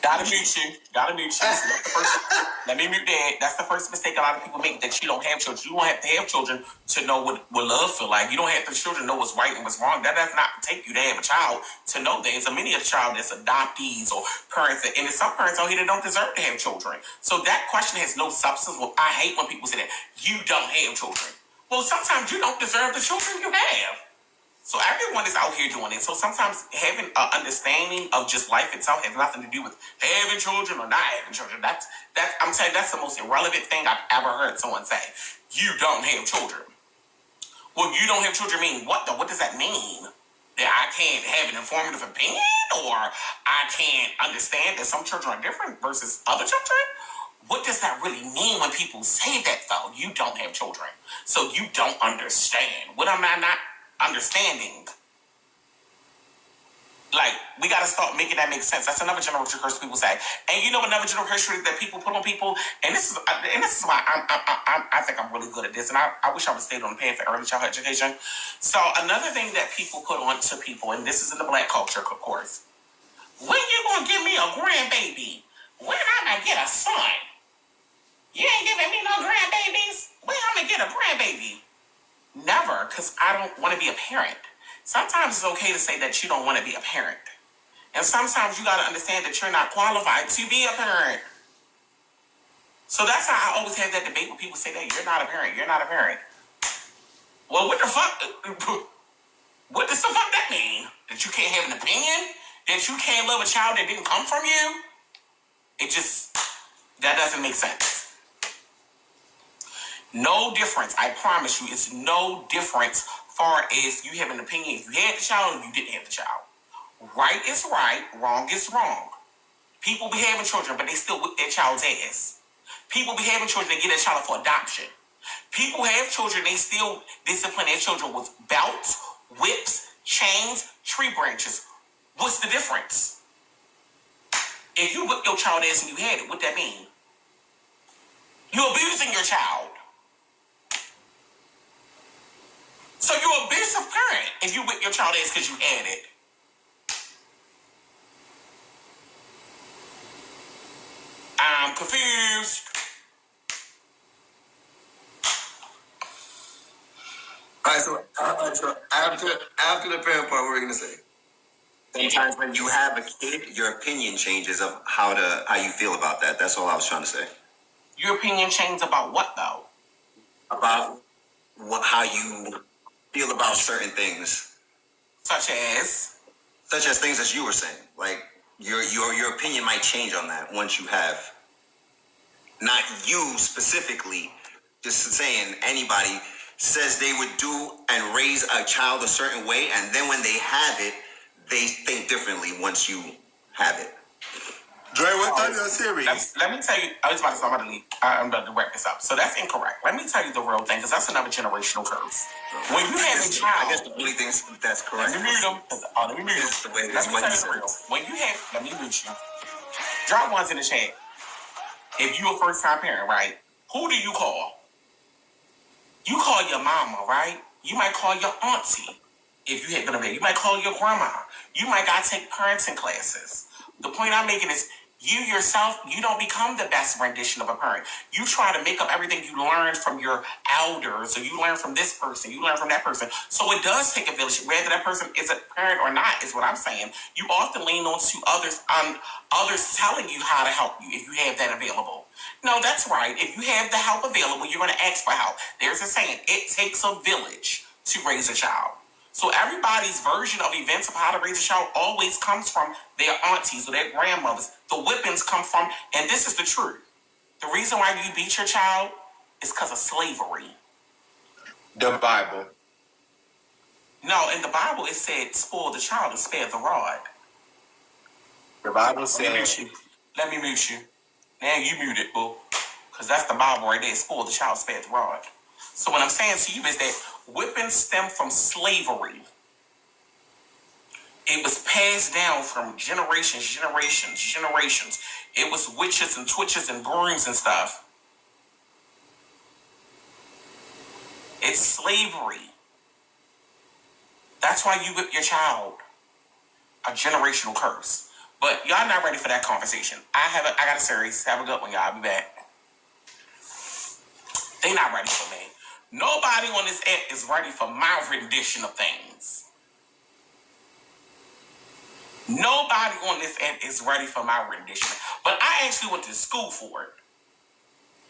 Gotta mute you. Gotta mute you. Let me mute that. That's the first mistake a lot of people make, that you don't have children. You don't have to have children to know what love feel like. You don't have the children know what's right and what's wrong. That does not take you to have a child to know that. It's a many of the child that's adoptees or parents and there's some parents out here that don't deserve to have children. So that question has no substance. Well, I hate when people say that you don't have children. Well, sometimes you don't deserve the children you have. So everyone is out here doing it. So sometimes having an understanding of just life itself has nothing to do with having children or not having children. I'm saying that's the most irrelevant thing I've ever heard someone say. You don't have children. Well, you don't have children mean what though? What does that mean? That I can't have an informative opinion, or I can't understand that some children are different versus other children? What does that really mean when people say that though? You don't have children. So you don't understand. What am I not understanding? Like, we got to start making that make sense. That's another generational curse people say. And you know another generational curse that people put on people, and this is why I think I'm really good at this, and I wish I would have stayed on the path for early childhood education. So another thing that people put on to people, and this is in the black culture, of course, when you gonna give me a grandbaby? When I'm gonna get a son? You ain't giving me no grandbabies? When I'm gonna get a grandbaby? Never, because I don't want to be a parent. Sometimes it's okay to say that you don't want to be a parent. And sometimes you got to understand that you're not qualified to be a parent. So that's how I always have that debate when people say that you're not a parent, you're not a parent. Well, what the fuck? What does the fuck that mean? That you can't have an opinion? That you can't love a child that didn't come from you? That doesn't make sense. No difference. I promise you, it's no difference far as you have an opinion if you had the child or you didn't have the child. Right is right, wrong is wrong. People be having children, but they still whip their child's ass. People be having children, they get their child for adoption. People have children, they still discipline their children with belts, whips, chains, tree branches. What's the difference? If you whip your child ass and you had it, what that mean? You're abusing your child. So you're an abusive parent if you whip your child ass because you had it. I'm confused. All right, so after the parent part, what are we gonna say? Sometimes when you have a kid, your opinion changes of how you feel about that. That's all I was trying to say. Your opinion changes about what though? About how you feel about certain things, such as things as you were saying. Like your opinion might change on that once you have. Not you specifically, just saying anybody says they would do and raise a child a certain way, and then when they have it, they think differently once you have it. Dre, what's on your series? Let me tell you, I was about to leave. I'm about to wrap this up. So that's incorrect. Let me tell you the real thing, because that's another generational curse. When you have a child, I guess the only thing that's correct. Let me mute them. Let me mute them. Let me tell you the real. When you have, let me mute you. Drop ones in the chat. If you're a first-time parent, right? Who do you call? You call your mama, right? You might call your auntie. If you had gonna be, you might call your grandma. You might gotta take parenting classes. The point I'm making is, you yourself, you don't become the best rendition of a parent. You try to make up everything you learned from your elders, or you learn from this person, you learn from that person. So it does take a village, whether that person is a parent or not, is what I'm saying. You often lean on to others telling you how to help you if you have that available. No, that's right. If you have the help available, you're going to ask for help. There's a saying, it takes a village to raise a child. So everybody's version of events of how to raise a child always comes from their aunties or their grandmothers. The whippings come from, and this is the truth. The reason why you beat your child is because of slavery. The Bible. No, in the Bible it said, spoil the child and spare the rod. The Bible said... Let me mute you. Now you mute it, boo. Because that's the Bible right there. Spoil the child, spare the rod. So what I'm saying to you is that whipping stem from slavery. It was passed down from generations. It was witches and twitches and brooms and stuff. It's slavery. That's why you whip your child. A generational curse. But y'all not ready for that conversation. I got a series. Have a good one, y'all. I'll be back. They not ready for me. Nobody on this app is ready for my rendition of things. Nobody on this app is ready for my rendition. But I actually went to school for it.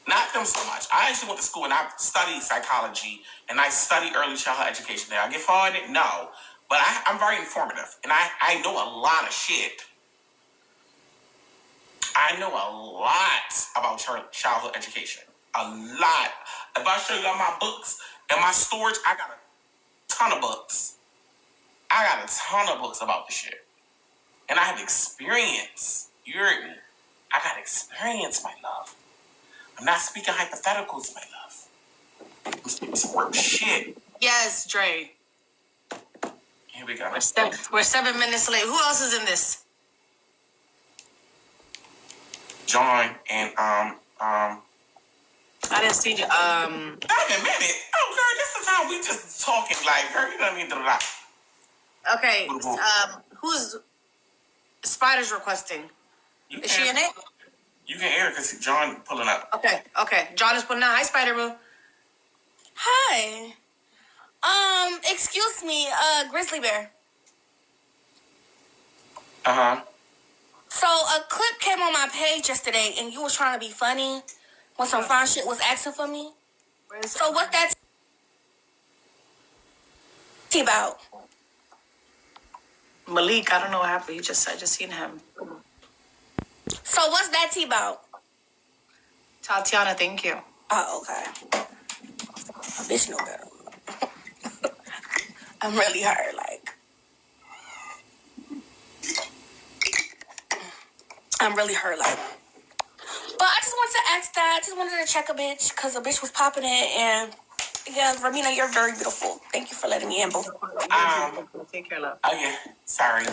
Not them so much. I actually went to school and I studied psychology and I studied early childhood education. Did I get far in it? No. But I'm very informative and I know a lot of shit. I know a lot about childhood education. A lot. If I show you all my books and my storage, I got a ton of books. I got a ton of books about this shit. And I have experience. You heard me. I got experience, my love. I'm not speaking hypotheticals, my love. I'm speaking some real shit. Yes, Dre. Here we go. We're 7 minutes late. Who else is in this? John and I didn't see you. Wait a minute. Oh, girl, this is how we just talking. Like, girl, you don't need to. Okay. Who's Spider's requesting? Is she in it? You can air because John pulling up. Okay. John is putting out. Hi, Spider Boo. Hi. Excuse me, Grizzly Bear. Uh-huh. So a clip came on my page yesterday and you was trying to be funny when some fine shit was asking for me. So what's that about? Malik, I don't know what happened. I just seen him. So what's that tea about? Tatiana, thank you. Oh, okay. Bitch know better. I'm really hurt, like. I'm really hurt, like. But I just wanted to ask that. I just wanted to check a bitch, because a bitch was popping it, and yeah, Ramina, you're very beautiful. Thank you for letting me in, boo. Take care, love. Oh, yeah. Sorry.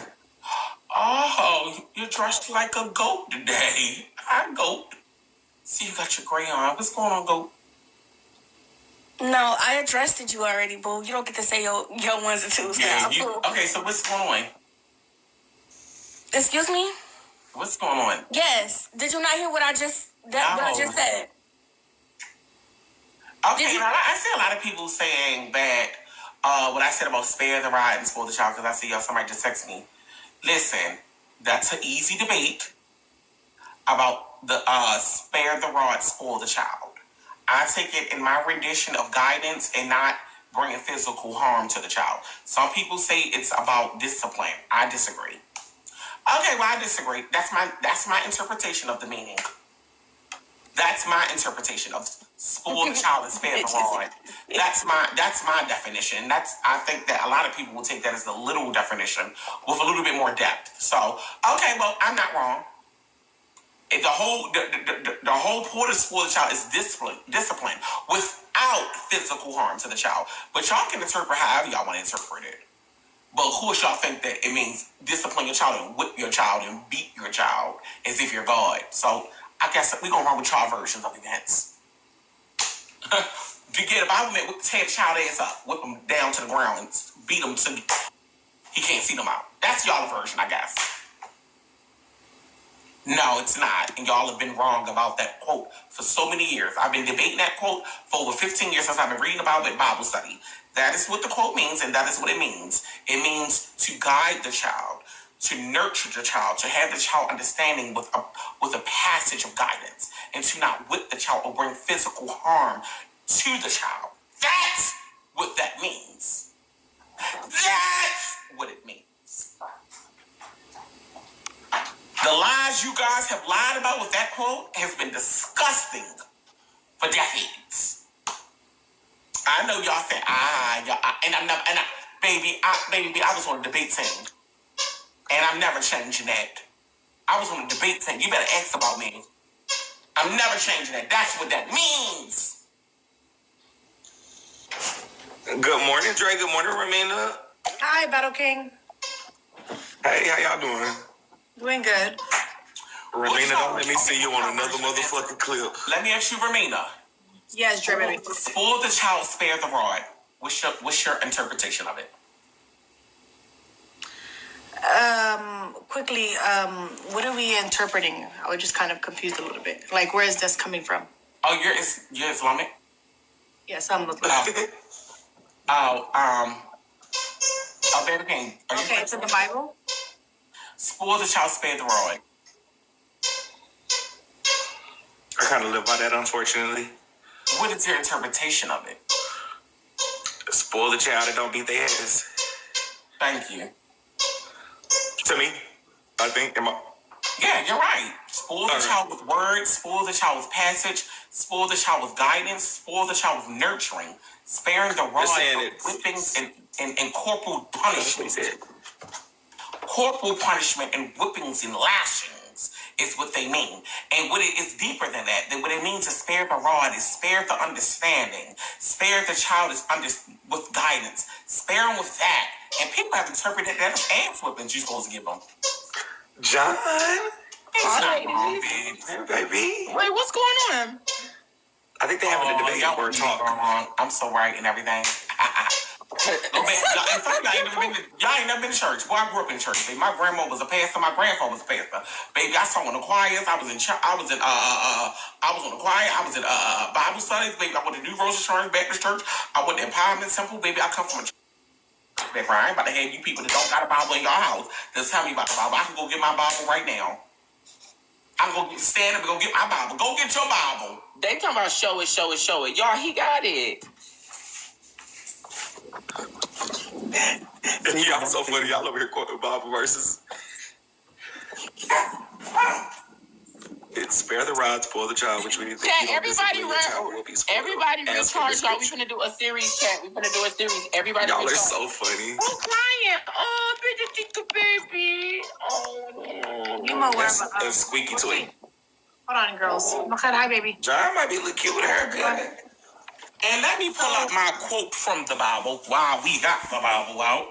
Oh, you're dressed like a goat today. Hi, goat. See, you got your gray on. What's going on, goat? No, I addressed you already, boo. You don't get to say your ones and twos now. Okay, so what's going on? Excuse me? What's going on? Yes. Did you not hear what I just said? Okay, I see a lot of people saying that what I said about spare the rod and spoil the child, because I see somebody just text me. Listen, that's an easy debate about the spare the rod, spoil the child. I take it in my rendition of guidance and not bringing physical harm to the child. Some people say it's about discipline. I disagree. Okay, well, I disagree. That's my interpretation of the meaning. That's my interpretation of spoil the child and spare the rod. That's my definition. I think that a lot of people will take that as the literal definition with a little bit more depth. So, okay, well, I'm not wrong. The whole point of spoil the child is discipline without physical harm to the child. But y'all can interpret however y'all want to interpret it. But who y'all think that it means discipline your child and whip your child and beat your child as if you're God? So I guess we're going to run with y'all versions of events. If I would tear the child ass up, whip him down to the ground and beat him till he can't see them out. That's y'all version, I guess. No, it's not. And y'all have been wrong about that quote for so many years. I've been debating that quote for over 15 years since I've been reading about it in Bible study. That is what the quote means, and that is what it means. It means to guide the child, to nurture the child, to have the child understanding with a passage of guidance, and to not whip the child or bring physical harm to the child. That's what that means. That's what it means. The lies you guys have lied about with that quote has been disgusting for decades. I know y'all say, I was on a debate team. And I'm never changing that. I was on a debate team. You better ask about me. I'm never changing that. That's what that means. Good morning, Dre. Good morning, Ramina. Hi, Battle King. Hey, how y'all doing? Doing good. Ramina, don't let me see you on another motherfucking clip. Let me ask you, Ramina. Yes, Drebaby. Spoil the child, spare the rod. What's your interpretation of it? Quickly, what are we interpreting? I was just kind of confused a little bit. Like, where is this coming from? Oh, you're Islamic? Yes, I'm Muslim. Baby King. Okay, it's in the Bible? Spoil the child, spare the rod. I kind of live by that, unfortunately. What is your interpretation of it? Spoil the child and don't beat their ass. Thank you. To me, I think. Yeah, you're right. Spoil the child with words, spoil the child with passage, spoil the child with guidance, spoil the child with nurturing, sparing the rod of whippings and corporal punishment. Corporal punishment and whippings and lashings is what they mean. And what it is deeper than that. What it means to spare the rod is spare the understanding. Spare the child is with guidance. Spare them with that. And people have interpreted that as ass whippings you're supposed to give them. John? It's not wrong, bitch. Hey, baby. Wait, what's going on? I think they having a debate y'all or a talk. wrong. I'm so right and everything. Y'all ain't never been to church. Boy, I grew up in church. Baby. My grandma was a pastor. My grandfather was a pastor. Baby, I sang in the choirs. I was in the choir. I was in Bible studies. Baby, I went to New Rose Assurance Baptist Church. I went to Empowerment Temple. Baby, I come from a background. I ain't about to have you people that don't got a Bible in your house just tell me about the Bible. I can go get my Bible right now. I can go stand up and go get my Bible. Go get your Bible. They talking about show it. Y'all, he got it. Y'all so funny. Y'all over here quoting Bible verses. It's spare the rod, spoil the child, which means Chat, everybody recharge, y'all. We finna do a series, chat. We finna do a series. Everybody y'all recharge. are so funny. I'm crying. Oh, baby. Oh. You know where And squeaky toy. Hold on, girls. Hi, baby. John might be a little cute with her haircut. And let me pull up my quote from the Bible while we got the Bible out.